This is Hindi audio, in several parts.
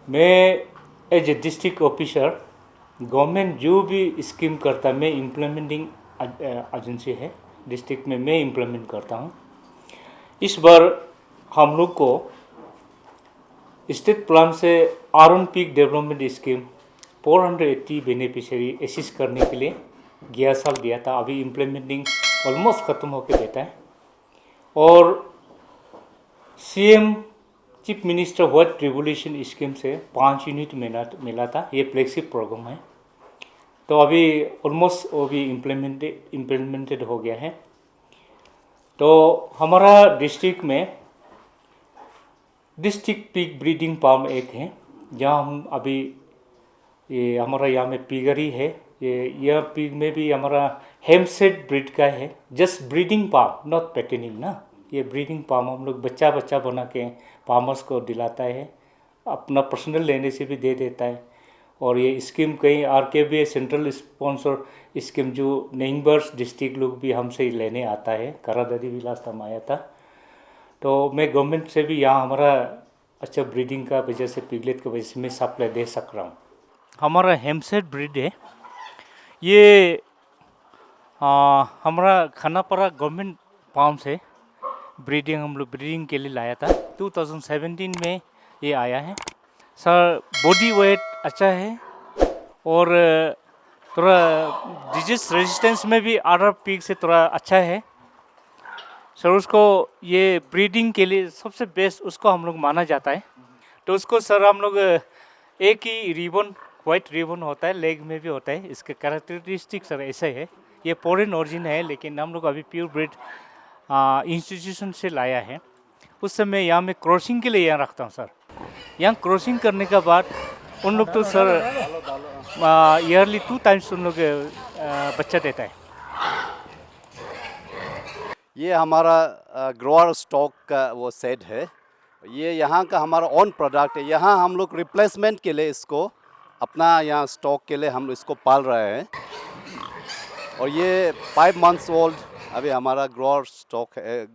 मैं as a district officer government जो भी स्कीम करता है, मैं इम्प्लीमेंटिंग एजेंसी है डिस्ट्रिक्ट में, मैं इम्प्लीमेंट करता हूँ। इस बार हम लोग को स्टेट प्लान से आरन peak development scheme 480 beneficiary assist करने के लिए गया साल दिया था। अभी इम्प्लीमेंटिंग ऑलमोस्ट ख़त्म होकर देता है। और CM chief minister white revolution scheme से 5 यूनिट मिला था। ये फ्लैगशिप प्रोग्राम है, तो अभी ऑलमोस्ट वो भी इम्प्लीमेंटेड हो गया है। तो हमारा डिस्ट्रिक्ट में डिस्ट्रिक्ट पिग ब्रीडिंग फार्म एक है, जहाँ हम अभी ये हमारा यहाँ में पिगरी है। यह पिग में भी हमारा हेम्पसेट ब्रीड का है। जस्ट ब्रीडिंग फार्म, नॉट पेटेनिंग ना। ये ब्रीडिंग फार्म हम लोग बच्चा बना के फार्मर्स को दिलाता है, अपना पर्सनल लेने से भी दे देता है। और ये स्कीम कहीं RKBA सेंट्रल स्पॉन्सर स्कीम जो नेबर्स डिस्ट्रिक्ट लोग भी हमसे ही लेने आता है। करादादी भी लास्ट टाइम आया था। तो मैं गवर्नमेंट से भी यहाँ हमारा अच्छा ब्रीडिंग का वजह से, पिगलेट की वजह से मैं सप्लाई दे सक रहा हूँ। हमारा हेम्पसेट ब्रीड है ये। हमारा खानापारा गवर्नमेंट फार्म से ब्रीडिंग हम लोग ब्रीडिंग के लिए लाया था। 2017 में ये आया है सर। बॉडी वेट अच्छा है और थोड़ा डिजीज रेजिस्टेंस में भी अदर पिग से थोड़ा अच्छा है सर। उसको ये ब्रीडिंग के लिए सबसे बेस्ट उसको हम लोग माना जाता है। तो उसको सर हम लोग एक ही रिबन, वाइट रिबन होता है, लेग में भी होता है। इसके कैरेक्टरिस्टिक सर ऐसे है। ये फॉरेन ओरिजिन है, लेकिन हम लोग अभी प्योर ब्रीड इंस्टीट्यूशन से लाया है। उस समय यहाँ मैं क्रॉसिंग के लिए यहाँ रखता हूँ सर। यहाँ क्रॉसिंग करने के बाद उन लोग तो सर ईयरली 2 टाइम्स उन लोग बच्चा देता है। ये हमारा ग्रोअर स्टॉक का वो सेट है। ये यहाँ का हमारा ओन प्रोडक्ट है। यहाँ हम लोग रिप्लेसमेंट के लिए इसको अपना यहाँ स्टॉक के लिए हम इसको पाल रहे हैं। और ये 5 मंथ्स ओल्ड अभी हमारा ग्रोअर स्टॉक है,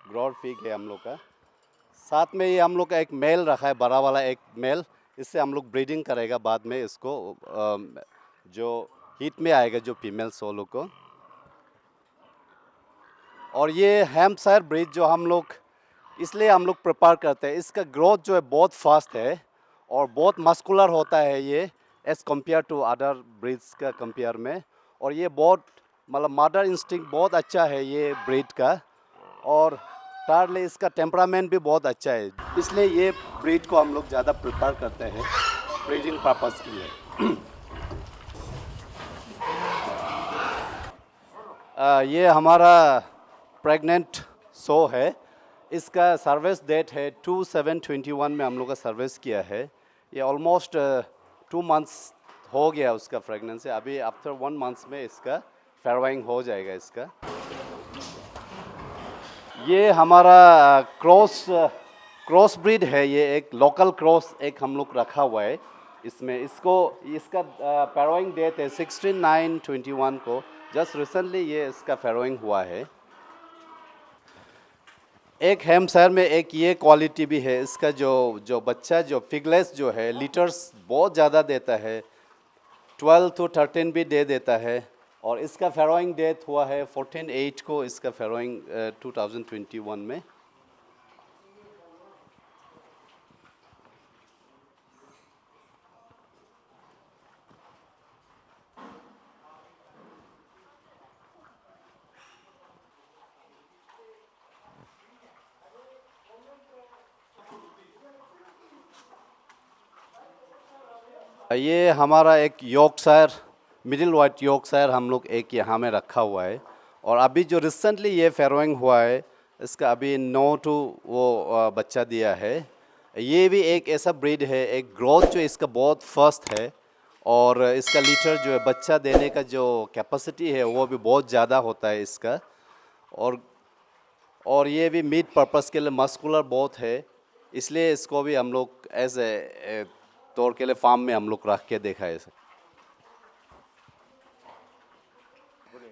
ग्रोअर फिग है हम लोग का। साथ में ये हम लोग का एक मेल रखा है, बड़ा वाला एक मेल। इससे हम लोग ब्रीडिंग करेगा बाद में इसको, जो हीट में आएगा जो फीमेल सोलो को। और ये हैम्पशायर ब्रीड जो हम लोग इसलिए हम लोग प्रिपेयर करते हैं, इसका ग्रोथ जो है बहुत फास्ट है और बहुत मस्कुलर होता है ये, as compare to other breeds का कंपेयर में। और ये बहुत मतलब मदर इंस्टिंक्ट बहुत अच्छा है ये ब्रीड का। और थर्डली इसका टेम्परामेंट भी बहुत अच्छा है, इसलिए ये ब्रीड को हम लोग ज़्यादा प्रिपेयर करते हैं ब्रीडिंग पर्पस के लिए। ये हमारा प्रेग्नेंट सो है। इसका सर्विस डेट है 2/7/21 में हम लोग का सर्विस किया है। ये ऑलमोस्ट 2 मंथ्स हो गया उसका प्रेगनेंसी। अभी आफ्टर 1 मंथ्स में इसका फेरवाइंग हो जाएगा इसका। ये हमारा क्रॉस ब्रीड है। ये एक लोकल क्रॉस एक हम लोग रखा हुआ है इसमें। इसका फेरवाइंग डेट है 16/9/21 को। जस्ट रिसेंटली ये इसका फेरवाइंग हुआ है। एक हैम्पशायर में एक ये क्वालिटी भी है, इसका जो बच्चा जो फिगलेस जो है लीटर्स बहुत ज़्यादा देता है, 12 to 13 भी दे देता है। और इसका फेरवाइंग डेथ हुआ है 14/8 को, इसका फेरवाइंग 2021 में। ये हमारा एक यॉर्कशायर, मिडिल वाइट यॉर्कशायर हम लोग एक यहाँ में रखा हुआ है। और अभी जो रिसेंटली ये फेरवाइंग हुआ है, इसका अभी 9 टू वो बच्चा दिया है। ये भी एक ऐसा ब्रीड है, एक ग्रोथ जो इसका बहुत फास्ट है और इसका लीटर जो है बच्चा देने का जो कैपेसिटी है वो भी बहुत ज़्यादा होता है इसका। और ये भी मीट पर्पस के लिए मस्कुलर बहुत है, इसलिए इसको भी हम लोग एज ए तौर के लिए फार्म में हम लोग रख के देखा है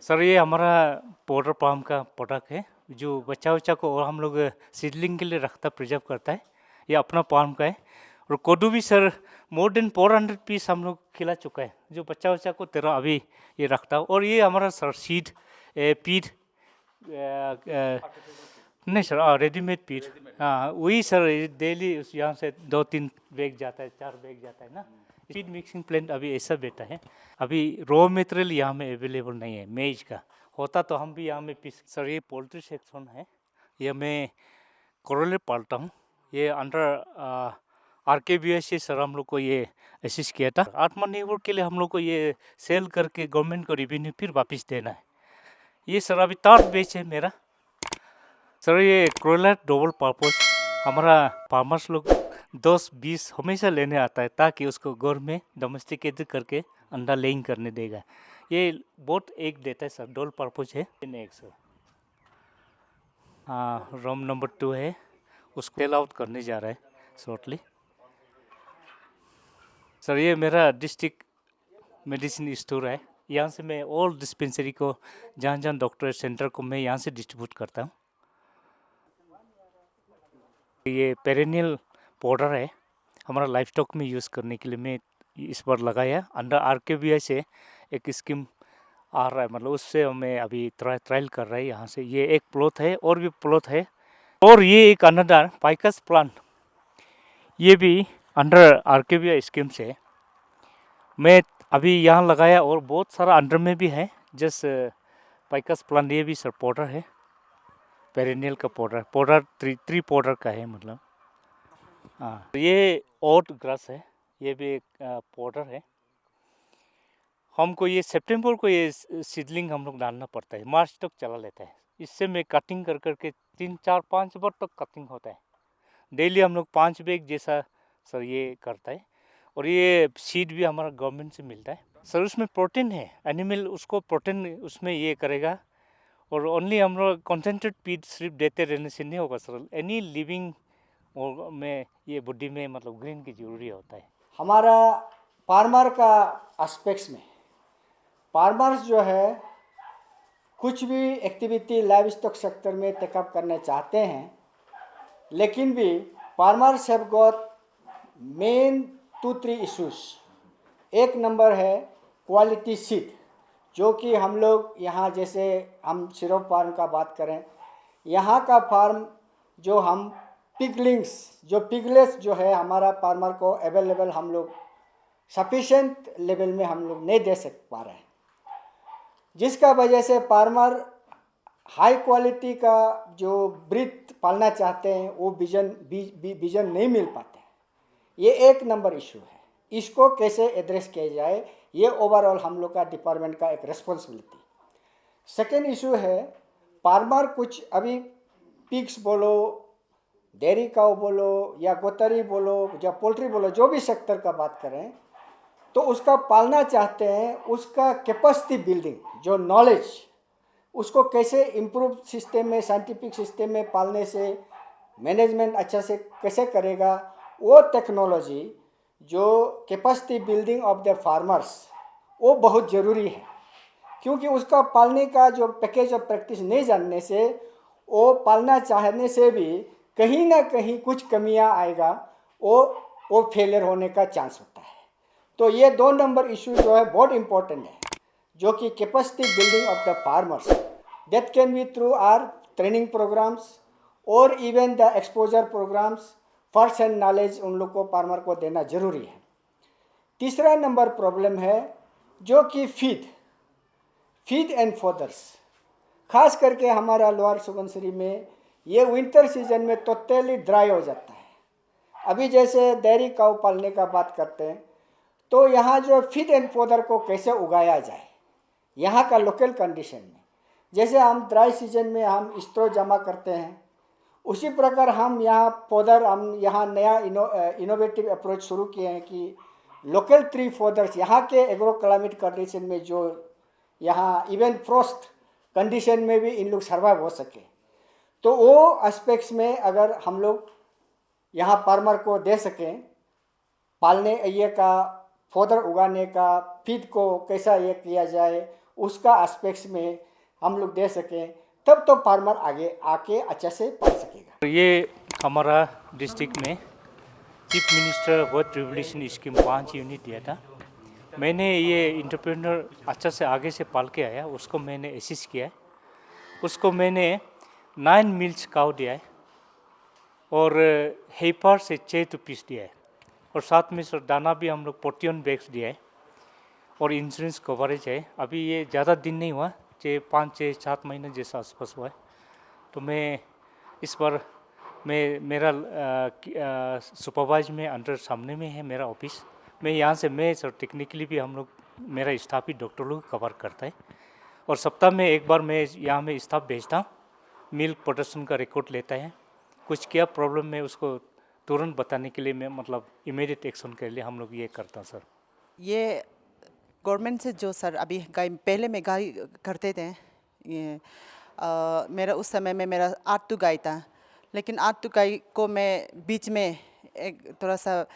सर। ये हमारा पाउडर पाम का प्रोडक्ट है, जो बच्चा को और हम लोग सीडलिंग के लिए रखता प्रिजर्व करता है। ये अपना पाम का है और कोदू भी सर मोर देन 400 पीस हम लोग खिला चुका है, जो बच्चा बच्चा को तेरा अभी ये रखता हूँ। और ये हमारा सर सीड पीट नहीं सर, रेडीमेड पीट, हाँ वही सर डेली यहाँ से 2-3 बैग जाता है, 4 बैग जाता है ना। फीड मिक्सिंग प्लांट अभी ऐसा बेटा है, अभी रॉ मटेरियल यहाँ में अवेलेबल नहीं है मेज का, होता तो हम भी यहाँ में पीस। सर ये पोल्ट्री सेक्शन है, ये मैं कोरोले पालता हूँ, ये अंडर RKBI से सर हम लोग को ये असिस्ट किया था। आत्मनिर्भर के लिए हम लोग को ये सेल करके गवर्नमेंट को रेवेन्यू फिर वापस देना है। ये सर अभी 3rd बैच है मेरा सर। ये क्रोलर डबल पर्पस, हमारा फार्मर्स लोग 10-20 हमेशा लेने आता है ताकि उसको घर में डोमेस्टिकेट करके अंडा लेइंग करने देगा। ये बहुत एग देता है सर, डबल पर्पस है एग सर। हाँ रोम नंबर 2 है, उसको सेल आउट करने जा रहा है शॉर्टली सर। ये मेरा डिस्ट्रिक्ट मेडिसिन स्टोर है, यहाँ से मैं ऑल डिस्पेंसरी को जहाँ जहाँ डॉक्टर सेंटर को मैं यहाँ से डिस्ट्रीब्यूट करता हूँ। ये पेरेनियल पाउडर है, हमारा लाइफ स्टॉक में यूज़ करने के लिए मैं इस बार लगाया। अंडर RKBI से एक स्कीम आ रहा है, मतलब उससे मैं अभी ट्रायल कर रहा है यहाँ से। ये एक प्लॉट है और भी प्लॉट है, और ये एक अनदर पाइकस प्लांट, ये भी अंडर RKBI स्कीम से मैं अभी यहाँ लगाया, और बहुत सारा अंडर में भी है। जस्ट पाइकस प्लांट ये भी सर पाउडर है, पेरेनियल का पाउडर 3 पाउडर का है मतलब। हाँ ये ओट ग्रास है, ये भी एक पाउडर है। हमको ये सितंबर को ये सीडलिंग हम लोग डालना पड़ता है, मार्च तक चला लेता है। इससे मैं कटिंग कर करके 3-4-5 बार तक कटिंग होता है। डेली हम लोग 5 बैग जैसा सर ये करता है। और ये सीड भी हमारा गवर्नमेंट से मिलता है सर, उसमें प्रोटीन है, एनिमल उसको प्रोटीन उसमें ये करेगा। और ओनली हम लोग कॉन्सेंट्रेट फीड सिर्फ देते रहने से नहीं होगा सर, एनी लिविंग और में ये बॉडी में मतलब ग्रीन की जरूरी होता है। हमारा फार्मर का एस्पेक्ट्स में फार्मर्स जो है कुछ भी एक्टिविटी लाइव स्टॉक सेक्टर में टेकअप करना चाहते हैं, लेकिन भी farmers have got main 2-3 issues. एक नंबर है क्वालिटी सीड, जो कि हम लोग यहाँ जैसे हम सिरोप फार्म का बात करें, यहाँ का फार्म जो हम पिगलेट्स जो है हमारा फार्मर को अवेलेबल हम लोग सफिशेंट लेवल में हम लोग नहीं दे सक पा रहे हैं, जिसका वजह से फार्मर हाई क्वालिटी का जो ब्रीड पालना चाहते हैं वो विजन नहीं मिल पाते हैं। ये एक नंबर इशू है, इसको कैसे एड्रेस किया जाए ये ओवरऑल हम लोग का डिपार्टमेंट का एक रिस्पॉन्सिबिलिटी। सेकेंड इशू है फार्मर कुछ अभी पिग्स बोलो, डेयरी काउ बोलो या गोतरी बोलो या पोल्ट्री बोलो, जो भी सेक्टर का बात करें तो उसका पालना चाहते हैं, उसका कैपेसिटी बिल्डिंग जो नॉलेज उसको कैसे इम्प्रूव सिस्टम में साइंटिफिक सिस्टम में पालने से मैनेजमेंट अच्छा से कैसे करेगा, वो टेक्नोलॉजी जो capacity building of the farmers वो बहुत ज़रूरी है। क्योंकि उसका पालने का जो पैकेज ऑफ प्रैक्टिस नहीं जानने से वो पालना चाहने से भी कहीं ना कहीं कुछ कमियां आएगा, वो फेलियर होने का चांस होता है। तो ये 2 नंबर इशू जो है बहुत इम्पोर्टेंट है, जो कि capacity building of the farmers that can be through our training programmes और even the exposure programmes, first hand knowledge उन लोग को फार्मर को देना जरूरी है। तीसरा नंबर प्रॉब्लम है जो कि फीड एंड फोदर्स, खास करके हमारा लोअर सुबनसिरी में ये विंटर सीजन में टोटली ड्राई हो जाता है। अभी जैसे डेयरी काउ पालने का बात करते हैं तो यहाँ जो फीड एंड फोदर को कैसे उगाया जाए यहाँ का लोकल कंडीशन में, जैसे हम ड्राई सीजन में हम स्ट्रो जमा करते हैं, उसी प्रकार हम यहाँ फोदर हम यहाँ नया इनोवेटिव अप्रोच शुरू किए हैं कि लोकल ट्री फोदर्स यहाँ के एग्रो क्लाइमेट कंडीशन में जो यहाँ इवन फ्रोस्ट कंडीशन में भी इन लोग सर्वाइव हो सके, तो वो एस्पेक्ट्स में अगर हम लोग यहाँ फार्मर को दे सकें, पालने ये का फोदर उगाने का फीड को कैसा ये किया जाए उसका एस्पेक्ट्स में हम लोग दे सकें, तब तो फार्मर आगे आके अच्छे से पाल सकेगा। ये हमारा डिस्ट्रिक्ट में chief minister worth revolution scheme 5 unit दिया था। मैंने ये इंटरप्रेन्योर अच्छा से आगे से पाल के आया, उसको मैंने असिस्ट किया है। उसको मैंने 9 मिल्स काउ दिया है और हेपर से 6 पीस दिया है और साथ में सर दाना भी हम लोग 41 बैग्स दिया है और इंश्योरेंस कवरेज है। अभी ये ज़्यादा दिन नहीं हुआ, 5-6-7 महीने जैसा आसपास हुआ है। तो मैं इस बार मेरा सुपरवाइज में अंडर सामने में है मेरा ऑफिस। मैं यहाँ से मैं सर टेक्निकली भी हम लोग मेरा स्टाफ ही डॉक्टर लोग कवर करता है और सप्ताह में एक बार मैं यहाँ में स्टाफ भेजता हूँ, मिल्क प्रोडक्शन का रिकॉर्ड लेता है, कुछ क्या प्रॉब्लम है उसको तुरंत बताने के लिए मैं मतलब इमीडिएट एक्शन के लिए हम लोग ये करता सर। ये गवर्नमेंट से जो सर अभी गाय पहले में गाय करते थे, ये मेरा उस समय में मेरा 8 गाय था, लेकिन 8 गाय को मैं बीच में एक थोड़ा सा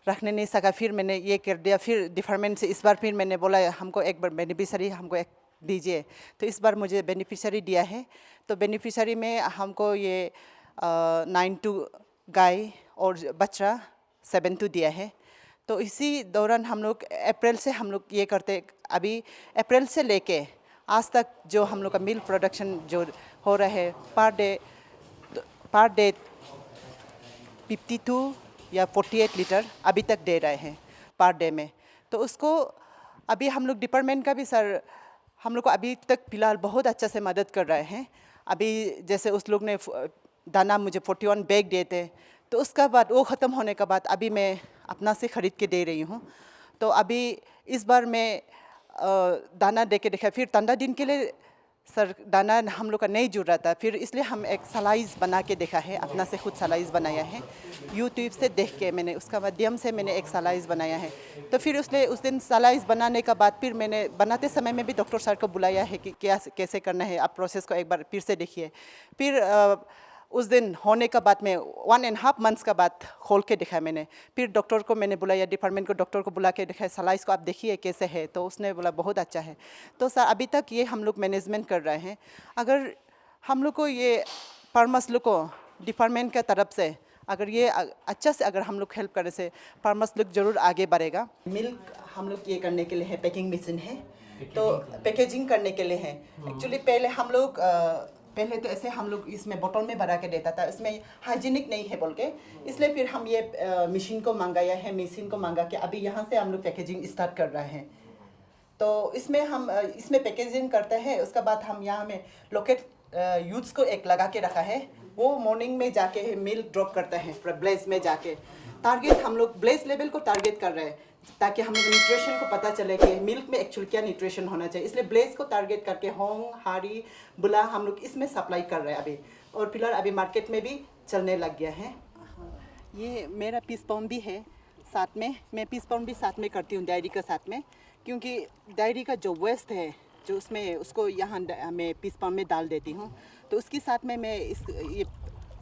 रखने नहीं सका, फिर मैंने ये कर दिया। फिर डिपार्टमेंट से इस बार फिर मैंने बोला हमको एक बार बेनिफिशियरी हमको एक दीजिए, तो इस बार मुझे बेनिफिशियरी दिया है। तो बेनिफिशियरी में हमको ये 9 गाय और बच्चा 7 दिया है। तो इसी दौरान हम लोग अप्रैल से हम लोग ये करते, अभी अप्रैल से लेके आज तक जो हम लोग का मिल्क प्रोडक्शन जो हो रहा है पर डे 52 या 48 लीटर अभी तक दे रहे हैं पर डे में। तो उसको अभी हम लोग डिपार्टमेंट का भी सर हम लोग को अभी तक फ़िलहाल बहुत अच्छा से मदद कर रहे हैं। अभी जैसे उस लोग ने दाना मुझे 41 बैग दिए थे, तो उसका बाद वो ख़त्म होने के बाद अभी मैं अपना से ख़रीद के दे रही हूँ। तो अभी इस बार मैं दाना दे के देखा, फिर 15 दिन के लिए सर दाना हम लोग का नहीं जुड़ रहा था, फिर इसलिए हम एक सलाइज बना के देखा है, अपना से खुद सलाइज बनाया है, यूट्यूब से देख के मैंने उसका माध्यम से मैंने एक सलाइज बनाया है। तो फिर उस दिन सलाइज बनाने के बाद फिर मैंने बनाते समय में भी डॉक्टर सर को बुलाया है कि क्या कैसे करना है, आप प्रोसेस को एक बार फिर से देखिए। फिर उस दिन होने के बाद में 1.5 मंथ्स का बाद खोल के दिखाया मैंने। फिर डॉक्टर को मैंने बुलाया, डिपार्टमेंट को डॉक्टर को बुला के दिखाया सलाइज को, आप देखिए कैसे है। तो उसने बोला बहुत अच्छा है। तो सर अभी तक ये हम लोग मैनेजमेंट कर रहे हैं। अगर हम लोग को ये फार्मर्स लोग को डिपार्टमेंट के तरफ से अगर ये अच्छा से अगर हम लोग हेल्प करने से फार्मर्स लोग ज़रूर आगे बढ़ेगा। मिल्क हम लोग ये करने के लिए है, पैकिंग मशीन है, तो पैकेजिंग करने के लिए है। एक्चुअली पहले हम लोग पहले तो ऐसे हम लोग इसमें बोतल में भरा के देता था, इसमें हाइजीनिक नहीं है बोल के, इसलिए फिर हम ये मशीन को मंगाया है। मशीन को मंगा के अभी यहाँ से हम लोग पैकेजिंग स्टार्ट कर रहे हैं। तो इसमें हम इसमें पैकेजिंग करते हैं, उसके बाद हम यहाँ में लोकेट यूथ्स को एक लगा के रखा है, वो मॉर्निंग में जाके मिल्क ड्रॉप करता है ब्लेज में जाके। टारगेट हम लोग ब्लेज लेवल को टारगेट कर रहे हैं, ताकि हम लोग न्यूट्रिशन को पता चले कि मिल्क में एक्चुअली क्या न्यूट्रिशन होना चाहिए। इसलिए ब्लेज को टारगेट करके होंग, हारी, बुला हम लोग इसमें सप्लाई कर रहे हैं अभी, और फिलहाल अभी मार्केट में भी चलने लग गया है। ये मेरा पीस पाउंड भी है साथ में, मैं पीस पाउंड भी साथ में करती हूँ डायरी के साथ में, क्योंकि डायरी का जो वेस्ट है जो उसमें उसको यहाँ मैं पीस पाउंड में डाल देती हूँ। तो उसके साथ में मैं ये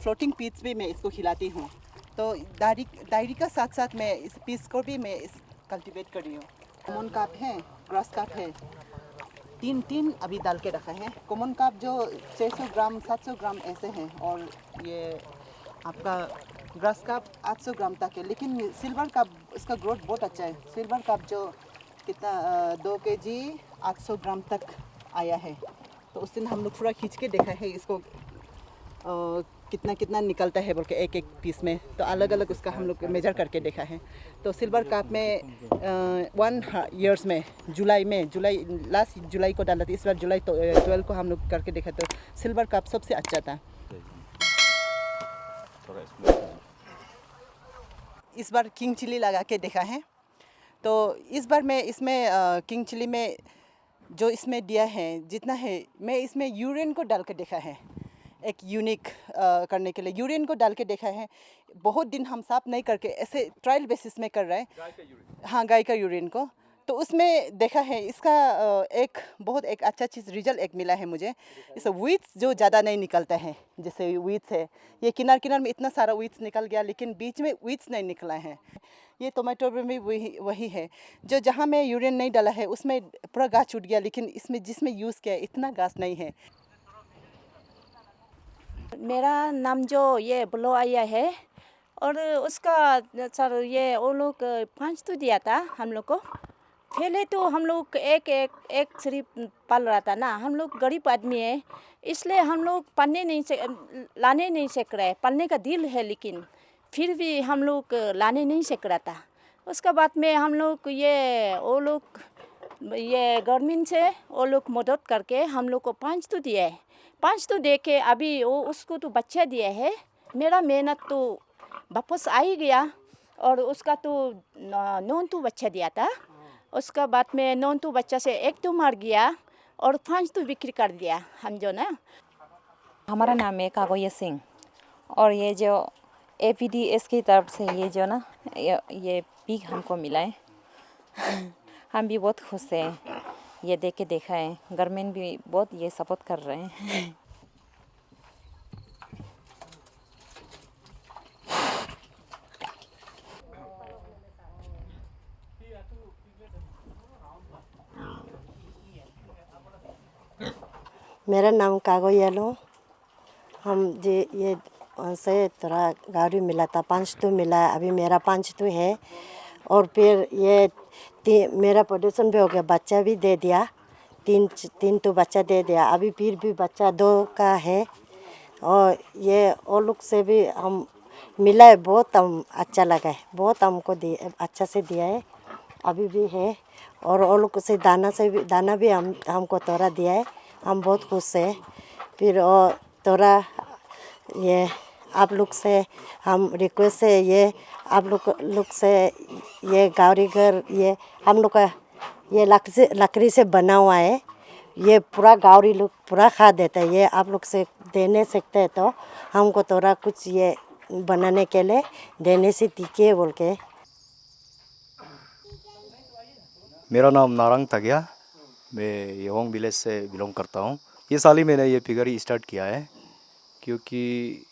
फ्लोटिंग पीस भी मैं इसको खिलाती हूँ। तो डायरी का साथ साथ मैं इस पीस को भी मैं कल्टीवेट कर रही हूँ। कॉमन काप है, ग्रास काप है, तीन अभी डाल के रखा है। कॉमन काप जो 600 ग्राम 700 ग्राम ऐसे हैं, और ये आपका ग्रास काप 800 ग्राम तक है। लेकिन सिल्वर काप इसका ग्रोथ बहुत अच्छा है। सिल्वर काप जो कितना 2 kg 800 ग्राम तक आया है। तो उस दिन हम लोग पूरा खींच के देखा है इसको कितना निकलता है बोल के एक पीस में। तो अलग अलग उसका हम लोग मेजर करके देखा है। तो सिल्वर कप में 1 ईयर्स में जुलाई लास्ट जुलाई को डाला था, इस बार जुलाई 12 को हम लोग करके देखा, तो सिल्वर कप सबसे अच्छा था। इस बार किंग चिली लगा के देखा है। तो इस बार मैं इसमें किंग चिली में जो इसमें दिया है जितना है, मैं इसमें यूरिन को डाल के देखा है, एक यूनिक करने के लिए यूरिन को डाल के देखा है। बहुत दिन हम साफ नहीं करके ऐसे ट्रायल बेसिस में कर रहे हैं। हाँ, गाय का यूरिन को। तो उसमें देखा है इसका एक बहुत एक अच्छा चीज़ रिजल्ट एक मिला है मुझे। इस वीड्स जो ज़्यादा नहीं निकलता है, जैसे वीड्स है ये किनार में इतना सारा वीड्स निकल गया, लेकिन बीच में वीड्स नहीं निकला है। ये टोमेटो में भी वही है, जो जहाँ में यूरिन नहीं डाला है उसमें पूरा घास छूट गया, लेकिन इसमें जिसमें यूज़ किया इतना घास नहीं है। मेरा नाम जो ये ब्लो आया है, और उसका सर ये वो लोग 5 तो दिया था हम लोग को। पहले तो हम लोग एक सिर्फ पाल रहा था ना, हम लोग गरीब आदमी है, इसलिए हम लोग लाने नहीं सक रहे। पालने का दिल है लेकिन फिर भी हम लोग लाने नहीं सक रहा था। उसके बाद में हम लोग ये गवर्नमेंट से वो लोग मदद करके हम लोग को 5 तो दिए। 5 तो दे के अभी वो उसको तो बच्चा दिए है। मेरा मेहनत तो वापस आ ही गया और उसका तो 9 तो बच्चा दिया था। उसका बाद में 9 तो बच्चा से 1 तो मर गया और 5 तो बिक्री कर दिया हम जो ना। हमारा नाम है कागोया सिंह और ये जो APDS की तरफ से ये जो ना ये पिग हमको मिला है हम भी बहुत खुश हैं। ये देख के देखा है, गवर्नमेंट भी बहुत ये सपोर्ट कर रहे हैं। मेरा नाम कागो येलो। हम ये से थोड़ा गाड़ी मिला था, 5 तो मिला, अभी मेरा 5 तो है। और फिर ये मेरा प्रोडक्शन भी हो गया, बच्चा भी दे दिया, तीन तो बच्चा दे दिया, अभी फिर भी बच्चा 2 का है। और ये और लोग से भी हम मिला है, बहुत हम अच्छा लगा है, बहुत हमको अच्छा से दिया है, अभी भी है। और वो लोग से दाना भी हमको थोड़ा दिया है, हम बहुत खुश है। फिर और थोड़ा ये आप लोग से हम रिक्वेस्ट है, ये आप लोग से ये गाड़ी घर ये हम लोग का ये लकड़ी से बना हुआ है, ये पूरा गाड़ी लोग पूरा खा देता है। ये आप लोग से देने सकते हैं तो हमको थोड़ा कुछ ये बनाने के लिए देने से टीके बोल के। मेरा नाम नारंग तगिया, मैं योंग विलेज से बिलोंग करता हूँ। ये साल ही मैंने ये पिगरी स्टार्ट किया है क्योंकि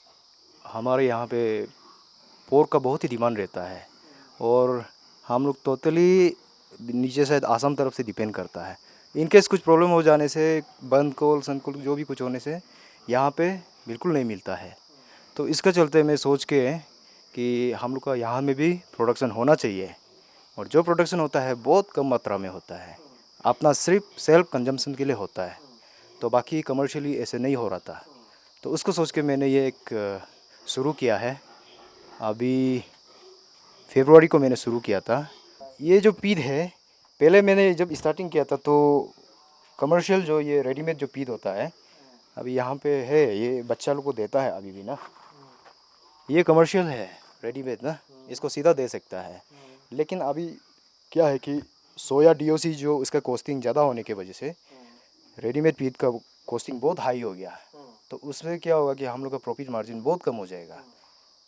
हमारे यहाँ पे पोर्क का बहुत ही डिमांड रहता है और हम लोग टोटली नीचे से आसाम तरफ से डिपेंड करता है। इनकेस कुछ प्रॉब्लम हो जाने से, बंद कोल संकुल जो भी कुछ होने से यहाँ पे बिल्कुल नहीं मिलता है। तो इसके चलते मैं सोच के कि हम लोग का यहाँ में भी प्रोडक्शन होना चाहिए और जो प्रोडक्शन होता है बहुत कम मात्रा में होता है, अपना सिर्फ सेल्फ कंजम्पशन के लिए होता है, तो बाकी कमर्शियली ऐसे नहीं हो रहा था। तो उसको सोच के मैंने ये एक शुरू किया है। अभी फरवरी को मैंने शुरू किया था। ये जो पीद है, पहले मैंने जब स्टार्टिंग किया था तो कमर्शियल जो ये रेडीमेड जो पीद होता है अभी यहाँ पे है, ये बच्चा लोग को देता है अभी भी ना, ये कमर्शियल है रेडीमेड ना, इसको सीधा दे सकता है। लेकिन अभी क्या है कि सोया DOC जो इसका कॉस्टिंग ज़्यादा होने की वजह से रेडीमेड पीद का कॉस्टिंग बहुत हाई हो गया, तो उसमें क्या होगा कि हम लोग का प्रॉफिट मार्जिन बहुत कम हो जाएगा।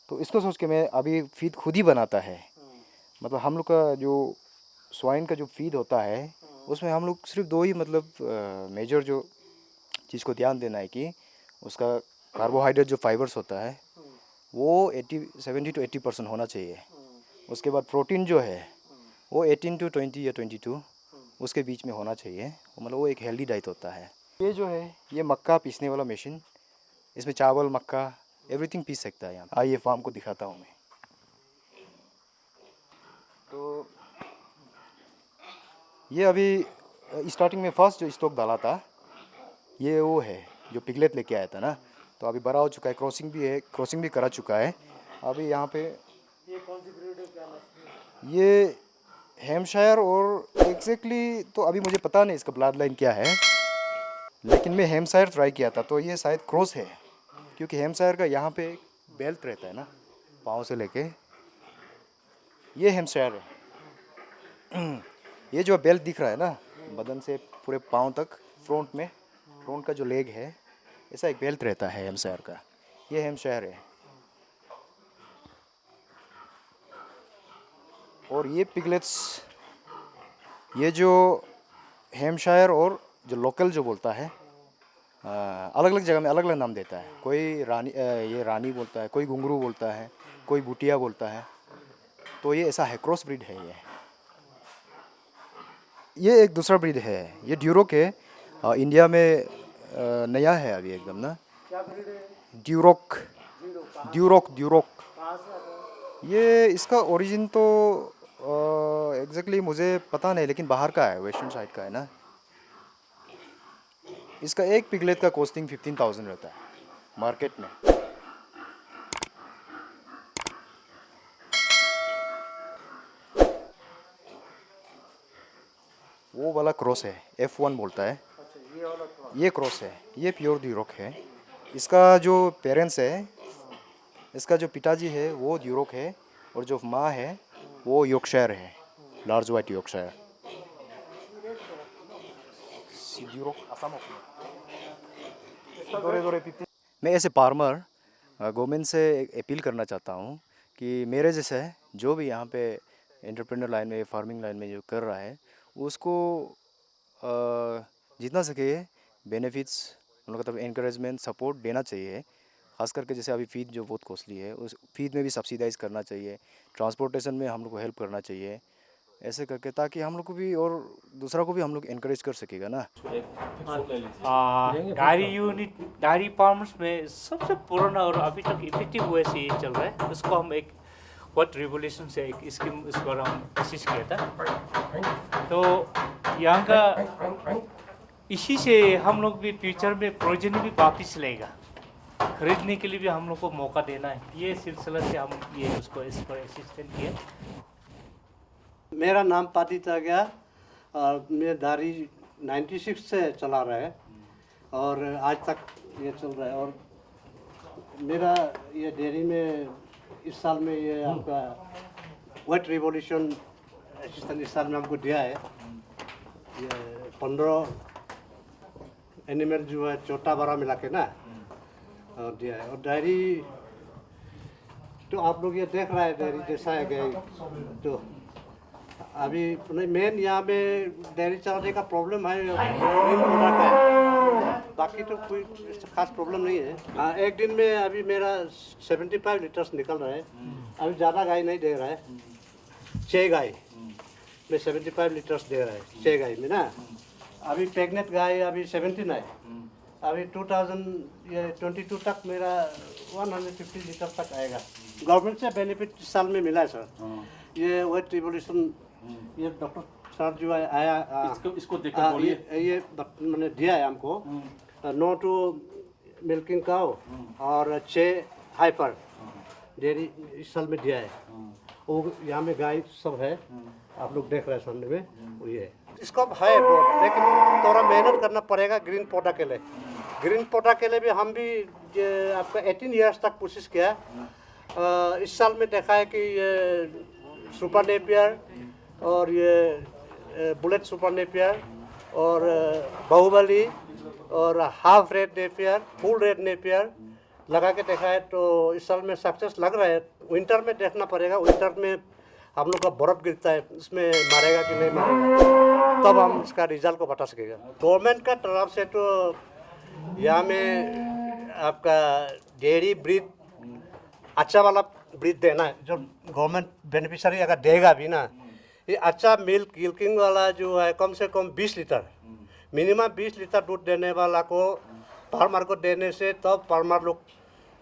तो इसको सोच के मैं अभी फीड खुद ही बनाता है। मतलब हम लोग का जो स्वाइन का जो फीड होता है उसमें हम लोग सिर्फ 2 ही मतलब मेजर जो चीज़ को ध्यान देना है कि उसका कार्बोहाइड्रेट जो फाइबर्स होता है वो 70 to 80% होना चाहिए। उसके बाद प्रोटीन जो है वो 18 to 20 या 22 उसके बीच में होना चाहिए, मतलब वो एक हेल्दी डाइट होता है। ये जो है ये मक्का पीसने वाला मशीन, इसमें चावल मक्का एवरीथिंग पीस सकता है यहाँ। आइए फार्म को दिखाता हूँ मैं। तो ये अभी स्टार्टिंग में फर्स्ट जो स्टॉक डाला था ये वो है जो पिगलेट लेके आया था ना, तो अभी बड़ा हो चुका है, क्रॉसिंग भी है, क्रॉसिंग भी करा चुका है। अभी यहाँ पे ये कौन सी ब्रीड है, क्या नस्ल है? ये हैम्पशायर और एग्जैक्टली तो अभी मुझे पता नहीं इसका ब्लड लाइन क्या है, लेकिन मैं हैम्पशायर ट्राई किया था तो ये शायद क्रॉस है, क्योंकि हैम्पशायर का यहाँ पे एक बेल्ट रहता है ना पाँव से लेके, ये हैम्पशायर है। ये जो बेल्ट दिख रहा है ना बदन से पूरे पाँव तक, फ्रंट का जो लेग है ऐसा एक बेल्ट रहता है हैम्पशायर का, ये हैम्पशायर है। और ये पिगलेट्स, ये जो हैम्पशायर और जो लोकल जो बोलता है अलग अलग जगह में अलग अलग नाम देता है। कोई रानी ये रानी बोलता है, कोई घुंघरू बोलता है, कोई बुटिया बोलता है। तो ये ऐसा है, क्रॉस ब्रीड है ये एक दूसरा ब्रीड है, ये ड्यूरोक है। इंडिया में नया है अभी एकदम ना। क्या ब्रीड है? ड्यूरोक। ये इसका ओरिजिन तो एग्जैक्टली मुझे पता नहीं, लेकिन बाहर का है, वेस्टर्न साइड का है ना। इसका एक पिगलेट का कॉस्टिंग 15,000 रहता है मार्केट में। वो वाला क्रॉस है, F1 बोलता है। ये क्रॉस है, ये प्योर ड्यूरोक है। इसका जो पेरेंट्स है, इसका जो पिताजी है वो ड्यूरोक है, और जो माँ है वो यॉर्कशायर है, लार्ज वाइट यॉर्कशायर। मैं ऐसे फार्मर गवर्नमेंट से अपील करना चाहता हूँ कि मेरे जैसे जो भी यहाँ पे एंटरप्रेन्योर लाइन में, फार्मिंग लाइन में जो कर रहा है, उसको जितना सके बेनिफिट्स, उन लोगों को एनकरेजमेंट, सपोर्ट देना चाहिए। खास करके जैसे अभी फीड जो बहुत कॉस्टली है, उस फीड में भी सब्सिडाइज करना चाहिए, ट्रांसपोर्टेशन में हम लोग को हेल्प करना चाहिए, ऐसे करके, ताकि हम लोग को भी और दूसरा को भी हम लोग इनकरेज कर सकेगा ना। डायरी यूनिट, डायरी फार्मर्स में सबसे पुराना और अभी तक इफेक्टिव वे से ये चल रहा है। उसको हम एक वर्ल्ड रिवोल्यूशन से एक स्कीम इस बार हम कोशिश किया था। तो यहाँ का इसी से हम लोग भी फ्यूचर में प्रोजन भी वापिस लेगा, खरीदने के लिए भी हम लोग को मौका देना है। ये सिलसिला से हम ये उसको इस पर असिस्टेंट किया। मेरा नाम पाती ताग्या और मैं दारी 96 से चला रहा है और आज तक ये चल रहा है। और मेरा ये डेयरी में इस साल में ये आपका व्हाइट रिवॉल्यूशन असिस्टेंट इस साल में हमको दिया है। ये 15 एनिमल जो है छोटा बड़ा मिला के ना दिया है। और डायरी तो आप लोग ये देख रहा है, डायरी जैसा है कि तो अभी मेन यहाँ पे डेयरी चलाने का प्रॉब्लम है, ग्रीन प्रोडक्ट है, बाकी तो कोई खास प्रॉब्लम नहीं है। हाँ, एक दिन में अभी मेरा 75 लीटर्स निकल रहा है। अभी ज़्यादा गाय नहीं दे रहा है, 6 गाय में 75 लीटर्स दे रहा है, 6 गाय में ना। अभी प्रेग्नेंट गाय अभी 17 है। अभी 2022 तक मेरा 150 लीटर तक आएगा। गवर्नमेंट से बेनिफिट इस साल में मिला है सर। ये व्हाइट रिवॉल्यूशन, ये डॉक्टर सर जो आया इसको देखकर बोलिए, ये मैंने दिया है हमको। नो टू मिल्किंग काउ और 6 हाइपर डेयरी इस साल में दिया है। वो यहाँ में गाय सब है, आप लोग देख रहे हैं सामने में, वो ये इसको है बोर्ड, लेकिन थोड़ा मेहनत करना पड़ेगा ग्रीन पौधा के लिए। ग्रीन पौधा के लिए भी हम भी आपका 18 ईयर्स तक कोशिश किया। इस साल में देखा है कि ये सुपर नेपियर और ये बुलेट सुपर नेपियर और बाहुबली और half red Napier, full red Napier लगा के देखा है। तो इस साल में सक्सेस लग रहा है। विंटर में देखना पड़ेगा, विंटर में हम लोग का बर्फ़ गिरता है, उसमें मारेगा कि नहीं मारेगा, तब हम इसका रिजल्ट को बता सकेगा। गवर्नमेंट का तरफ से तो यहाँ में आपका डेयरी ब्रीड अच्छा वाला ब्रीड देना है, जो गवर्नमेंट बेनिफिशियरी अगर देगा भी ना, ये अच्छा मिल्क यील्डिंग वाला जो है कम से कम 20 लीटर मिनिमम 20 लीटर दूध देने वाला को फार्मर को देने से तब फार्मर लोग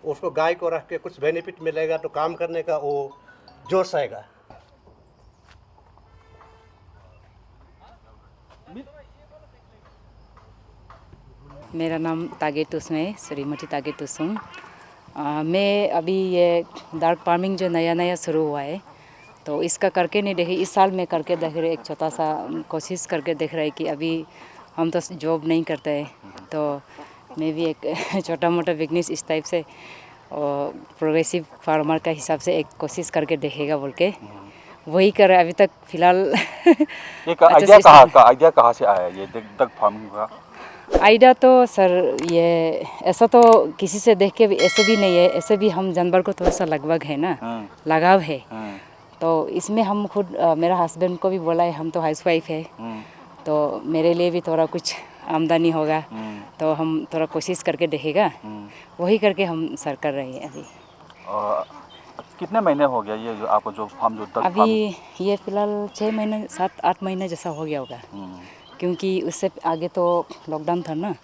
उसको गाय को रख के कुछ बेनिफिट मिलेगा, तो काम करने का वो जोश आएगा। मेरा नाम तागे तुसुम है, श्रीमती तागे तुसुम। मैं अभी ये डार्क फार्मिंग जो नया नया शुरू हुआ है, तो इसका करके नहीं देखे, इस साल में करके देख रहे, एक छोटा सा कोशिश करके देख रहे कि अभी हम तो जॉब नहीं करते हैं, तो मैं भी एक छोटा मोटा बिजनेस इस टाइप से और प्रोग्रेसिव फार्मर का हिसाब से एक कोशिश करके देखेगा बोल के वही कर रहा है अभी तक फ़िलहाल। एक आइडिया कहाँ से आया ये तक फार्मिंग का? आइडिया तो सर ये ऐसा तो किसी से देख के भी ऐसे भी नहीं है, ऐसे भी हम जानवर को थोड़ा सा लगभग है ना, लगाव है। तो इसमें हम खुद मेरा हस्बैंड को भी बोला है, हम तो हाउसवाइफ है, तो मेरे लिए भी थोड़ा कुछ आमदनी होगा, तो हम थोड़ा कोशिश करके देखेगा, वही करके हम सर कर रहे हैं अभी। कितने महीने हो गया ये जो आपको जो फार्म जो तक अभी ये फ़िलहाल 6 महीने 7-8 महीने जैसा हो गया होगा, क्योंकि उससे आगे तो लॉकडाउन था ना,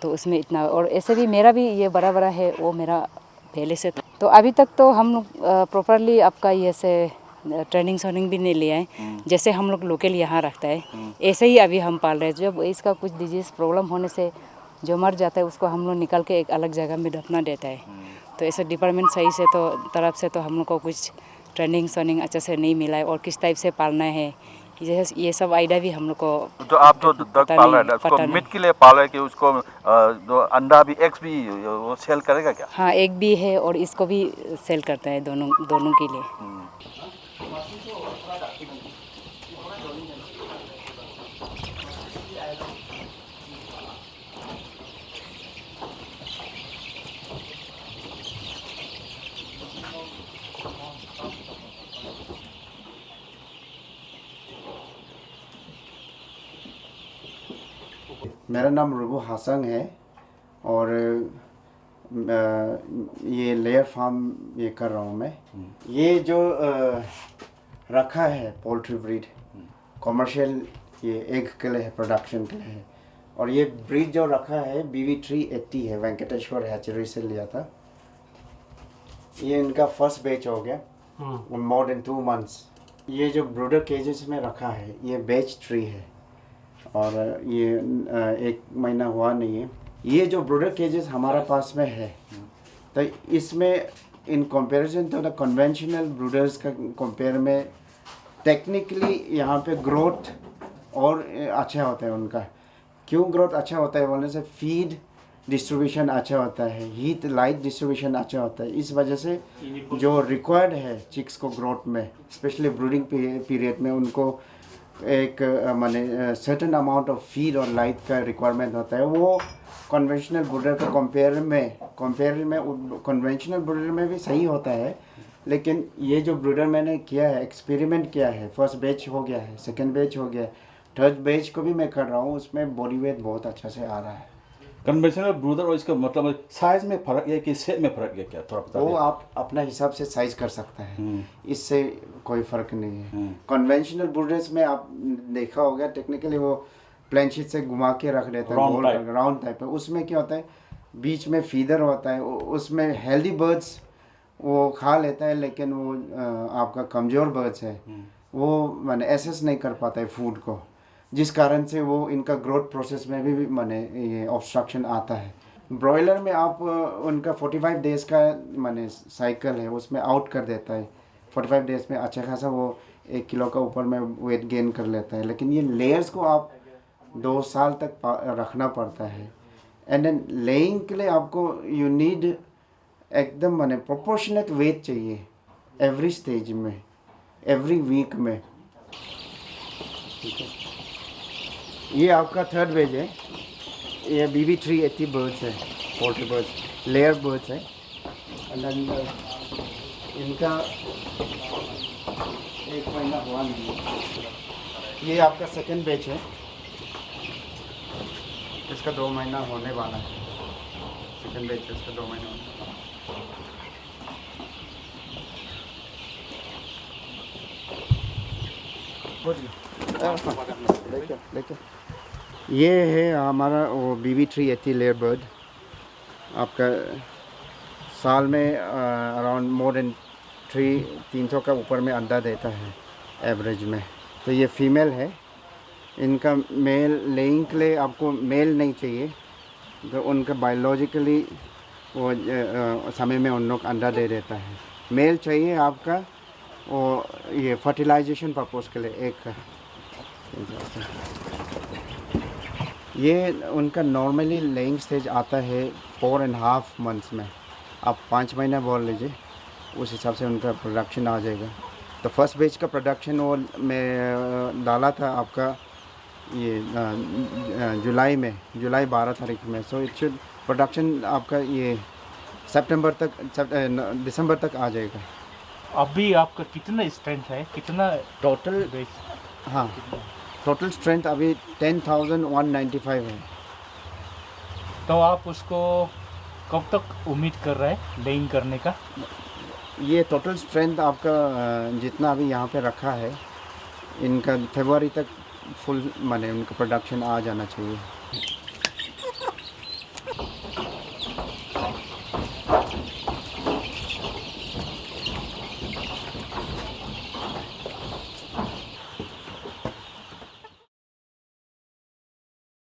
तो उसमें इतना, और ऐसे भी मेरा भी ये बड़ा बड़ा है, वो मेरा पहले से था। तो अभी तक तो हम लोग प्रॉपरली आपका ये से ट्रेनिंग भी नहीं लिया है। जैसे हम लोग लोकल यहाँ रखता है ऐसे ही अभी हम पाल रहे हैं। जब इसका कुछ डिजीज़ प्रॉब्लम होने से जो मर जाता है उसको हम लोग निकाल के एक अलग जगह में दफना देता है। तो ऐसे डिपार्टमेंट सही से तो तरफ से तो हम लोग को कुछ ट्रेनिंग अच्छे से नहीं मिला है और किस टाइप से पालना है ये सब आइडिया भी हम लोग को। तो आप जो डक पाल रहे हैं उसको मीट के लिए पाल रहे हैं कि उसको अंडा भी एग्स भी वो सेल करेगा क्या? हाँ, एग भी है और इसको भी सेल करता है, दोनों के लिए। मेरा नाम रुबू हासंग है और ये लेयर फार्म ये कर रहा हूँ मैं। ये जो रखा है पोल्ट्री ब्रीड कमर्शियल ये एग के लिए है, प्रोडक्शन के लिए है। और ये ब्रीड जो रखा है BV380 है, वेंकटेश्वर हैचरी से लिया था। ये इनका फर्स्ट बैच हो गया मोर देन 2 मंथ्स। ये जो ब्रूडर केजेस में रखा है ये बैच 3 है और ये 1 महीना हुआ नहीं है। ये जो ब्रूडर केजेस हमारा पास में है तो इसमें इन कंपैरिजन तो द कन्वेंशनल ब्रूडर्स का कंपेयर में टेक्निकली यहाँ पे ग्रोथ और अच्छा होता है उनका। क्यों ग्रोथ अच्छा होता है बोलने से फीड डिस्ट्रीब्यूशन अच्छा होता है, हीट लाइट डिस्ट्रीब्यूशन अच्छा होता है। इस वजह से जो रिक्वायर्ड है चिक्स को ग्रोथ में स्पेशली ब्रूडिंग पीरियड में उनको एक माने सर्टेन अमाउंट ऑफ फीड और लाइट का रिक्वायरमेंट होता है। वो कन्वेंशनल ब्रूडर का कंपेयर में कन्वेंशनल ब्रूडर में भी सही होता है। लेकिन ये जो ब्रूडर मैंने किया है एक्सपेरिमेंट किया है, फर्स्ट बैच हो गया है, सेकंड बैच हो गया है, थर्ड बैच को भी मैं कर रहा हूँ, उसमें बॉडी वेट बहुत अच्छा से आ रहा है। कन्वेंशनल ब्रूडर और इसका मतलब साइज में फर्क है कि शेप में फर्क है क्या? थोड़ा बता वो आप अपना हिसाब से साइज कर सकते हैं, इससे कोई फ़र्क नहीं है। कन्वेंशनल ब्रूडर्स में आप देखा होगा टेक्निकली वो प्लेन शीट से घुमा के रख देता है राउंड टाइप है। उसमें क्या होता है बीच में फीडर होता है, उसमें हेल्दी बर्ड्स वो खा लेता है लेकिन वो आपका कमज़ोर बर्ड्स है वो माने एसेस नहीं कर पाता है फूड को, जिस कारण से वो इनका ग्रोथ प्रोसेस में भी माने ये ऑब्स्ट्रक्शन आता है। ब्रॉयलर में आप उनका 45 डेज़ का माने साइकिल है उसमें आउट कर देता है। 45 डेज़ में अच्छा खासा वो 1 किलो का ऊपर में वेट गेन कर लेता है। लेकिन ये लेयर्स को आप 2 साल तक रखना पड़ता है। एंड देन लेइंग के लिए आपको यू नीड एकदम माने प्रोपोर्शनेट वेट चाहिए एवरी स्टेज में, एवरी वीक में। ठीक है, ये आपका थर्ड बैच है। ये BV380 बर्ड्स है, पोल्ट्री बर्ड्स, लेयर बर्ड्स है। एंड देन इनका 1 महीना हुआ नहीं। ये आपका सेकंड बैच है, इसका 2 महीना होने वाला है। सेकंड बैच है, इसका 2 महीना होने वाला है। देखिए ये है हमारा वो BV380 लेयर बर्ड। आपका साल में अराउंड मोर देन 300 का ऊपर में अंडा देता है एवरेज में। तो ये फीमेल है। इनका मेल लेइंग के लिए आपको मेल नहीं चाहिए, तो उनका बायोलॉजिकली वो समय में उन लोग अंडा दे देता है। मेल चाहिए आपका और ये फर्टिलाइजेशन पर्पस के लिए एक का। ये उनका नॉर्मली लेइंग स्टेज आता है 4.5 मंथ्स में। आप 5 महीना बोल लीजिए, उस हिसाब से उनका प्रोडक्शन आ जाएगा। तो फर्स्ट बैच का प्रोडक्शन वो मैं डाला था आपका ये जुलाई 12 तारीख में। सो इट शुड प्रोडक्शन आपका ये दिसंबर तक आ जाएगा। अभी आपका कितना स्ट्रेंथ है, कितना टोटल? हाँ, टोटल स्ट्रेंथ अभी 10,195 है। तो आप उसको कब तक उम्मीद कर रहे हैं लेइंग करने का? ये टोटल स्ट्रेंथ आपका जितना अभी यहाँ पे रखा है, इनका फरवरी तक फुल माने उनका प्रोडक्शन आ जाना चाहिए।